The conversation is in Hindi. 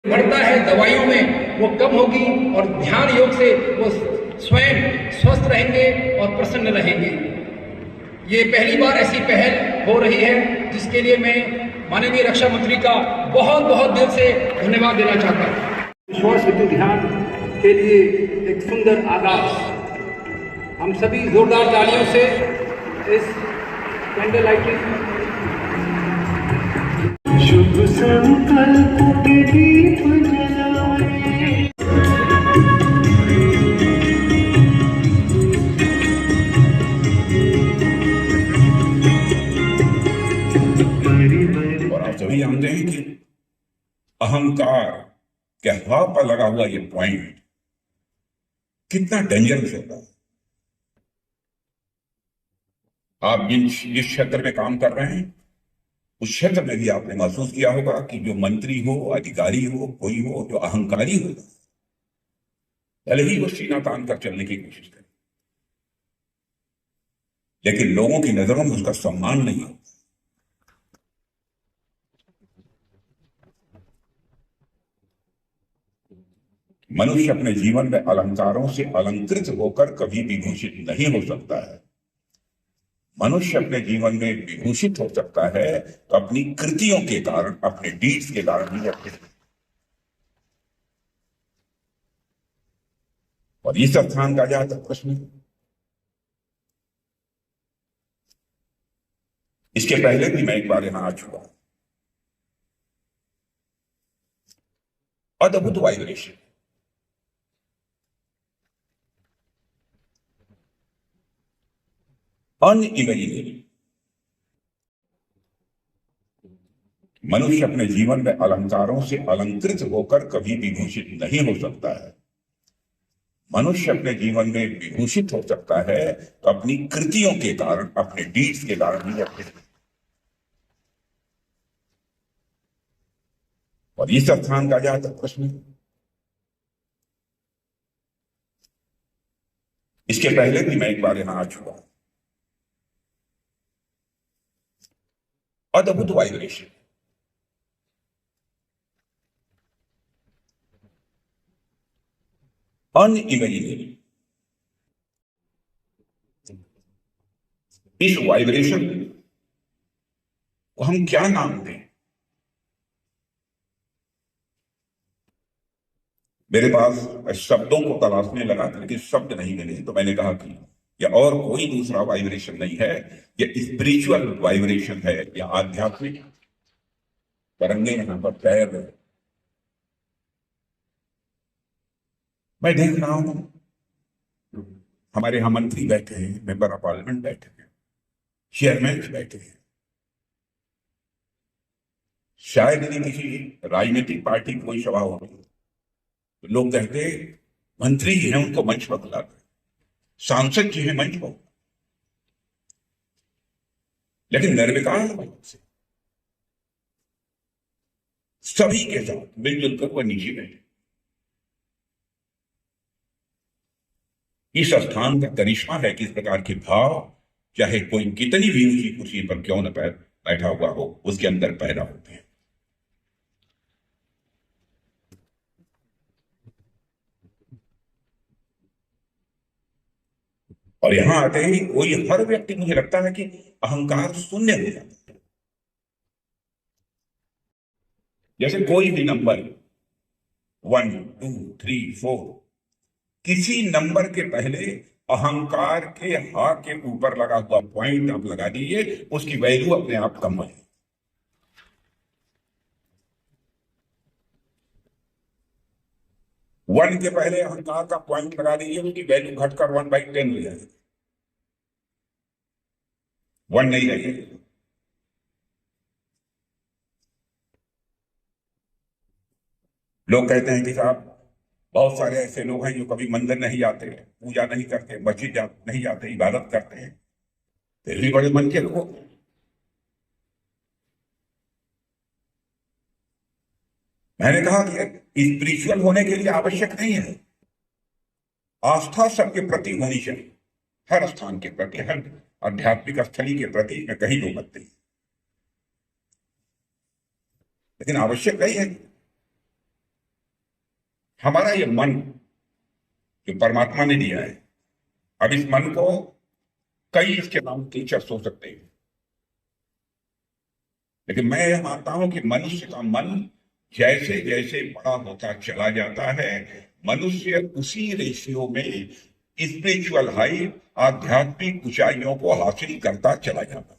बढ़ता है दवाइयों में वो कम होगी और ध्यान योग से वो स्वयं स्वस्थ रहेंगे और प्रसन्न रहेंगे। ये पहली बार ऐसी पहल हो रही है जिसके लिए मैं माननीय रक्षा मंत्री का बहुत बहुत दिल से धन्यवाद देना चाहता हूँ। श्वास हेतु ध्यान के लिए एक सुंदर आगाज। हम सभी जोरदार तालियों से इस कैंडल लाइटिंग शुभ संकल्प के दीप जलाए। और आप सभी जानते हैं कि अहंकार के हवा पर लगा हुआ ये पॉइंट कितना डेंजरस होता है। आप जिस क्षेत्र में काम कर रहे हैं उस क्षेत्र में भी आपने महसूस किया होगा कि जो मंत्री हो, अधिकारी हो, कोई हो जो अहंकारी होगा, भले ही वो सीना तान कर चलने की कोशिश करे, लेकिन लोगों की नजरों में उसका सम्मान नहीं होता। मनुष्य अपने जीवन में अलंकारों से अलंकृत होकर कभी विभूषित नहीं हो सकता है। मनुष्य अपने जीवन में विभूषित हो सकता है तो अपनी कृतियों के कारण, अपने डीड्स के कारण ही होते हैं। और इस स्थान का जहां तक प्रश्न है, इसके पहले भी मैं एक बार यहां आ चुका हूं। अद्भुत वाइब्रेशन, अनइमेजिनेबल। मनुष्य अपने जीवन में अलंकारों से अलंकृत होकर कभी विभूषित नहीं हो सकता है। मनुष्य अपने जीवन में विभूषित हो सकता है तो अपनी कृतियों के कारण, अपने डीड्स के कारण ही होते हैं। और इस स्थान का जहां तक प्रश्न है, इसके पहले भी मैं एक बार यहां आ चुका हूं। अद्भुत वाइब्रेशन, अनइमेजिनेबल। इस वाइब्रेशन को हम क्या नाम दें? मेरे पास शब्दों को तलाशने लगा लेकिन शब्द नहीं मिले, तो मैंने कहा कि यह और कोई दूसरा वाइब्रेशन नहीं है, यह स्पिरिचुअल वाइब्रेशन है, यह आध्यात्मिक तरंगे यहां पर तैर रहे। मैं देख रहा हूं हमारे यहां मंत्री बैठे हैं, मेंबर ऑफ पार्लियामेंट बैठे हैं, चेयरमैन बैठे हैं। शायद यदि किसी राजनीतिक पार्टी की कोई सभा होती तो लोग कहते मंत्री जी हैं उनको मंच पर बुला कर, सांसद जी हैं मंच पर, लेकिन निर्विकार भाव से सभी के साथ मिलजुल कर वह नीचे बैठे। इस स्थान का करिश्मा है कि इस प्रकार के भाव चाहे कोई कितनी भी ऊंची कुर्सी पर क्यों न बैठा हुआ हो, उसके अंदर पैदा होते हैं। और यहां आते ही कोई हर व्यक्ति, मुझे लगता है कि अहंकार शून्य हो जाता है। जैसे कोई भी नंबर 1, 2, 3, 4, किसी नंबर के पहले अहंकार के हा के ऊपर लगा हुआ पॉइंट आप लगा दीजिए, उसकी वैल्यू अपने आप कम है। वन के पहले अहंकार का पॉइंट लगा दीजिए, उसकी वैल्यू घटकर 1/10 हो जाएगी, 1 नहीं रहेगी। लोग कहते हैं कि साहब बहुत सारे ऐसे लोग हैं जो कभी मंदिर नहीं जाते, पूजा नहीं करते, मस्जिद नहीं जाते, इबादत करते हैं, फिर भी बड़े मन के लोग। मैंने कहा कि स्पिरिचुअल होने के लिए आवश्यक नहीं है, आस्था सबके प्रति होनी चाहिए, हर स्थान के प्रति, हर आध्यात्मिक स्थली के प्रति मैं कहीं दो मत नहीं, लेकिन आवश्यक नहीं है। हमारा ये मन जो परमात्मा ने दिया है, अब इस मन को कई इसके नाम टीचर्स हो सकते हैं, लेकिन मैं यह मानता हूं कि मनुष्य का मन जैसे जैसे बड़ा होता चला जाता है, मनुष्य उसी रेशियो में स्पिरिचुअल हाई, आध्यात्मिक ऊंचाइयों को हासिल करता चला जाता है।